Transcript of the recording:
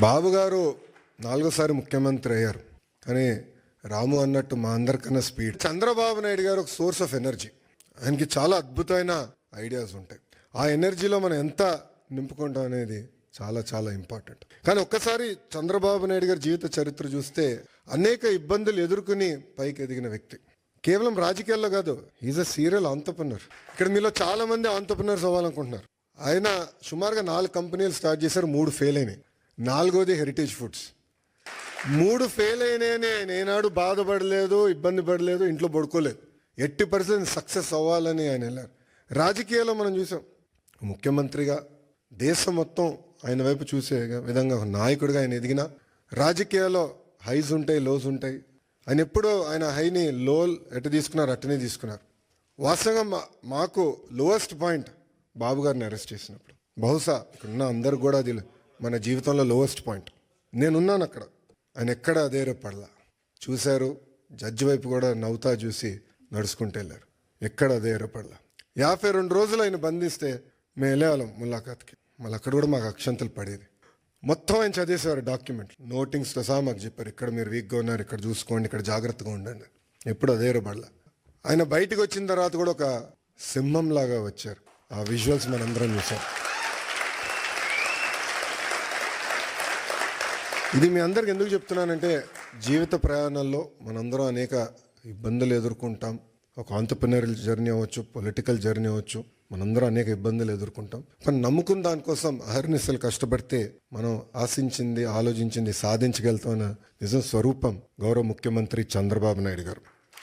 బాబు గారు 4సారి ముఖ్యమంత్రి అయ్యారు. కానీ రాము అన్నట్టు మా అందరికన్నా స్పీడ్. చంద్రబాబు నాయుడు గారు ఒక సోర్స్ ఆఫ్ ఎనర్జీ. ఆయనకి చాలా అద్భుతమైన ఐడియాస్ ఉంటాయి. ఆ ఎనర్జీలో మనం ఎంత నింపుకుంటాం అనేది చాలా చాలా ఇంపార్టెంట్. కానీ ఒక్కసారి చంద్రబాబు నాయుడు గారి జీవిత చరిత్ర చూస్తే అనేక ఇబ్బందులు ఎదుర్కొని పైకి ఎదిగిన వ్యక్తి. కేవలం రాజకీయాల్లో కాదు, ఈజ్ అ సీరియల్ ఆంటర్‌ప్రెన్యూర్. ఇక్కడ మీలో చాలా మంది ఆంటర్‌ప్రెన్యూర్స్ అవ్వాలనుకుంటున్నారు. ఆయన సుమారుగా 4 కంపెనీలు స్టార్ట్ చేశారు, 3 ఫెయిల్ అయినాయి. 4వది హెరిటేజ్ ఫుడ్స్. 3 ఫెయిల్ అయినాయని ఆయన ఏనాడు బాధపడలేదు, ఇబ్బంది పడలేదు, ఇంట్లో పడుకోలేదు. 80% సక్సెస్ అవ్వాలని ఆయన వెళ్ళారు. రాజకీయాల్లో మనం చూసాం, ముఖ్యమంత్రిగా దేశం మొత్తం ఆయన వైపు చూసే విధంగా ఒక నాయకుడిగా ఆయన ఎదిగిన. రాజకీయాల్లో హైస్ ఉంటాయి, లోస్ ఉంటాయి. ఆయన ఎప్పుడూ ఆయన హైని లో ఎటు తీసుకున్నారు అట్టనే తీసుకున్నారు. వాస్తవంగా మాకు లోయెస్ట్ పాయింట్ బాబు గారిని అరెస్ట్ చేసినప్పుడు. బహుశా ఇక్కడున్న అందరు కూడా అది మన జీవితంలో లోయెస్ట్ పాయింట్. నేనున్నాను అక్కడ. ఆయన ఎక్కడ అధైర్యపడలా. చూశారు, జడ్జి వైపు కూడా నవ్వుతా చూసి నడుచుకుంటూ వెళ్ళారు. ఎక్కడ అధైర్యపడలా. 52 రోజులు ఆయన బంధిస్తే మేము వెళ్ళేవాళ్ళం ములాఖాత్కి. మళ్ళీ అక్కడ కూడా మాకు అక్షంతలు పడేది. మొత్తం ఆయన చదివేసేవారు డాక్యుమెంట్, నోటింగ్స్తో సహా మాకు చెప్పారు, ఇక్కడ మీరు వీక్గా ఉన్నారు, ఇక్కడ చూసుకోండి, ఇక్కడ జాగ్రత్తగా ఉండండి. ఎప్పుడు అధైర్యపడలా. ఆయన బయటకు వచ్చిన తర్వాత కూడా ఒక సింహంలాగా వచ్చారు. ఆ విజువల్స్ మనందరం చూసాం. ఇది మీ అందరికి ఎందుకు చెప్తున్నానంటే, జీవిత ప్రయాణంలో మనందరం అనేక ఇబ్బందులు ఎదుర్కొంటాం. ఒక ఆంటర్‌ప్రెన్యూరల్ జర్నీ అవ్వచ్చు, పొలిటికల్ జర్నీ అవ్వచ్చు, మనందరం అనేక ఇబ్బందులు ఎదుర్కొంటాం. కానీ నమ్ముకున్న దానికోసం అహర్నిశలు కష్టపడితే మనం ఆశించింది, ఆలోచించింది సాధించగలుగుతామన్న నిజం స్వరూపం గౌరవ ముఖ్యమంత్రి చంద్రబాబు నాయుడు గారు.